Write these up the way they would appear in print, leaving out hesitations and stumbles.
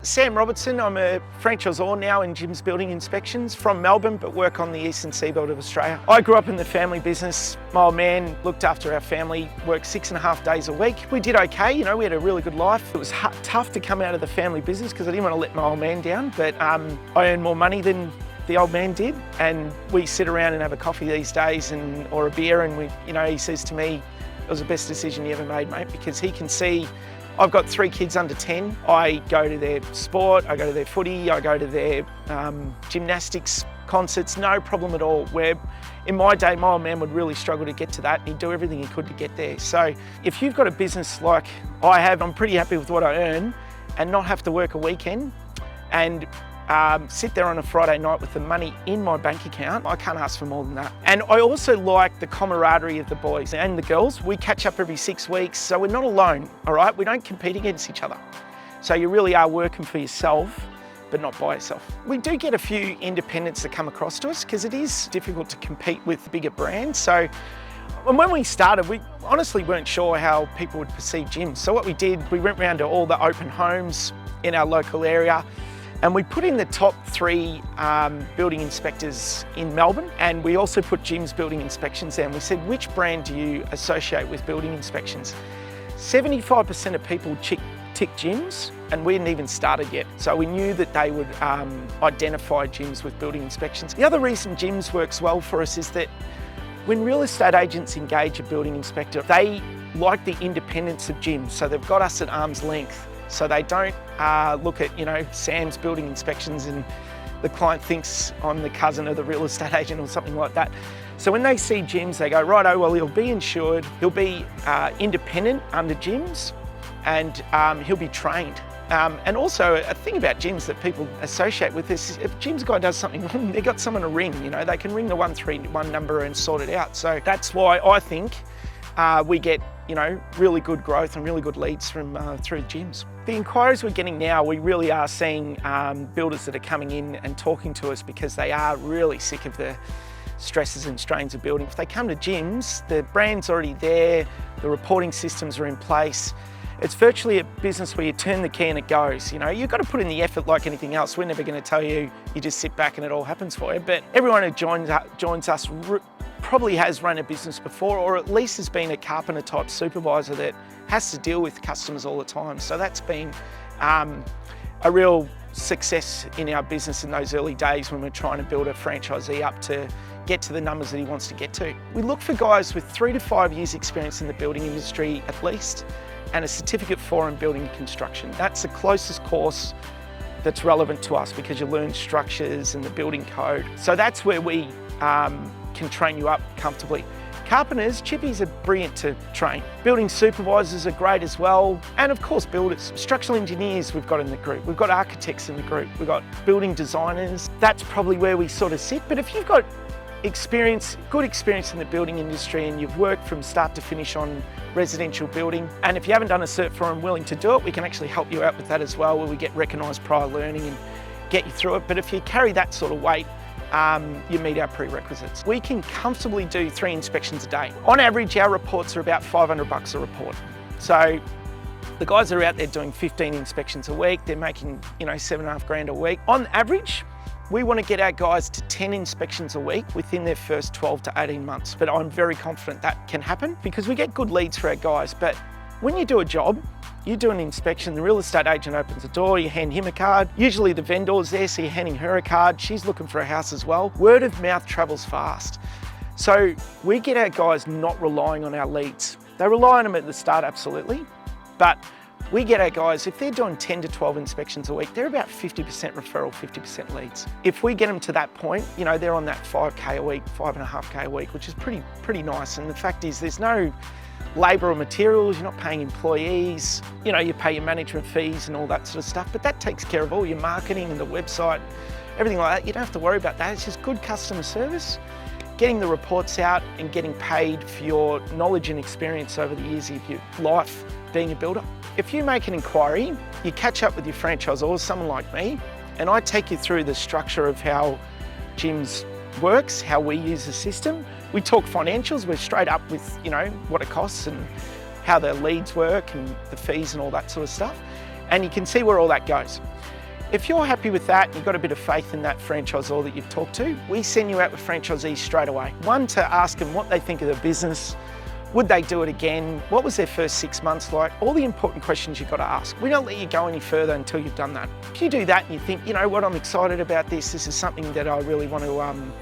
Sam Robertson, I'm a franchisor now in Jim's Building Inspections from Melbourne, but work on the eastern seaboard of Australia. I grew up in the family business. My old man looked after our family, worked 6.5 days a week. We did okay, we had a really good life. It was tough to come out of the family business because I didn't want to let my old man down, but I earned more money than the old man did. And we sit around and have a coffee these days or a beer, and he says to me, it was the best decision you ever made, mate, because he can see I've got 3 kids under 10. I go to their sport, I go to their footy, I go to their gymnastics concerts, no problem at all. Where in my day, my old man would really struggle to get to that, and he'd do everything he could to get there. So if you've got a business like I have, I'm pretty happy with what I earn and not have to work a weekend and sit there on a Friday night with the money in my bank account. I can't ask for more than that. And I also like the camaraderie of the boys and the girls. We catch up every 6 weeks, so we're not alone, all right? We don't compete against each other. So you really are working for yourself, but not by yourself. We do get a few independents that come across to us because it is difficult to compete with bigger brands. So when we started, we honestly weren't sure how people would perceive gyms. So what we did, we went around to all the open homes in our local area, and we put in the top 3 building inspectors in Melbourne, and we also put Jim's Building Inspections there, and we said, which brand do you associate with building inspections? 75% of people tick Jim's, and we hadn't even started yet. So we knew that they would identify Jim's with building inspections. The other reason Jim's works well for us is that when real estate agents engage a building inspector, they like the independence of Jim's, so they've got us at arm's length. So they don't look at, Sam's Building Inspections and the client thinks I'm the cousin of the real estate agent or something like that. So when they see Jim's, they go, righto, well, he'll be insured, he'll be independent under Jim's, and he'll be trained. And also a thing about Jim's that people associate with this is if Jim's guy does something wrong, they've got someone to ring, they can ring the 131 number and sort it out. So that's why I think we get really good growth and really good leads from through gyms. The inquiries we're getting now, we really are seeing builders that are coming in and talking to us because they are really sick of the stresses and strains of building. If they come to gyms, the brand's already there, the reporting systems are in place. It's virtually a business where you turn the key and it goes. You've got to put in the effort like anything else. We're never going to tell you, you just sit back and it all happens for you. But everyone who joins us probably has run a business before, or at least has been a carpenter type supervisor that has to deal with customers all the time. So that's been a real success in our business in those early days when we're trying to build a franchisee up to get to the numbers that he wants to get to. We look for guys with 3 to 5 years experience in the building industry at least, and a certificate 4 in building and construction. That's the closest course that's relevant to us because you learn structures and the building code. So that's where we can train you up comfortably. Carpenters, chippies are brilliant to train. Building supervisors are great as well. And of course, builders. Structural engineers we've got in the group. We've got architects in the group. We've got building designers. That's probably where we sort of sit. But if you've got good experience in the building industry and you've worked from start to finish on residential building, and if you haven't done a cert for and willing to do it, we can actually help you out with that as well, where we get recognised prior learning and get you through it. But if you carry that sort of weight, you meet our prerequisites. We can comfortably do 3 inspections a day. On average, our reports are about $500 a report. So the guys that are out there doing 15 inspections a week, they're making, $7.5 grand a week. On average, we want to get our guys to 10 inspections a week within their first 12 to 18 months. But I'm very confident that can happen because we get good leads for our guys. But when you do a job, you do an inspection, the real estate agent opens the door, you hand him a card. Usually the vendor's there, so you're handing her a card. She's looking for a house as well. Word of mouth travels fast. So we get our guys not relying on our leads. They rely on them at the start, absolutely. But we get our guys, if they're doing 10 to 12 inspections a week, they're about 50% referral, 50% leads. If we get them to that point, they're on that 5K a week, 5.5K a week, which is pretty nice. And the fact is there's no labour or materials, you're not paying employees, you pay your management fees and all that sort of stuff, but that takes care of all your marketing and the website, everything like that. You don't have to worry about that. It's just good customer service, getting the reports out and getting paid for your knowledge and experience over the years of your life being a builder. If you make an inquiry, you catch up with your franchisor, someone like me, and I take you through the structure of how Jim's works, how we use the system. We talk financials, we're straight up with, what it costs and how the leads work and the fees and all that sort of stuff. And you can see where all that goes. If you're happy with that and you've got a bit of faith in that franchisor that you've talked to, we send you out with franchisees straight away. One, to ask them what they think of the business. Would they do it again? What was their first 6 months like? All the important questions you've got to ask. We don't let you go any further until you've done that. If you do that and you think, you know what, I'm excited about this is something that I really want to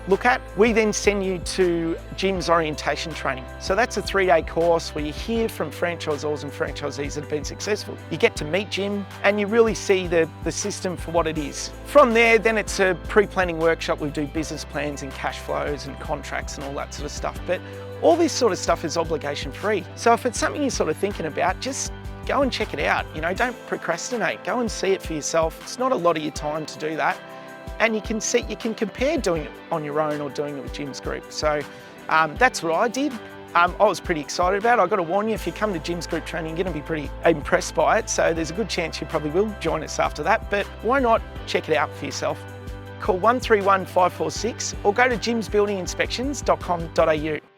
look at, we then send you to Jim's orientation training. So that's a 3-day course where you hear from franchisors and franchisees that have been successful. You get to meet Jim and you really see the system for what it is. From there, then it's a pre-planning workshop. We do business plans and cash flows and contracts and all that sort of stuff. But all this sort of stuff is obligation free. So if it's something you're sort of thinking about, just go and check it out. You know, don't procrastinate. Go and see it for yourself. It's not a lot of your time to do that. And you can compare doing it on your own or doing it with Jim's group. So that's what I did. I was pretty excited about it. I've got to warn you, if you come to Jim's group training, you're going to be pretty impressed by it. So there's a good chance you probably will join us after that. But why not check it out for yourself? Call 131 546 or go to jimsbuildinginspections.com.au.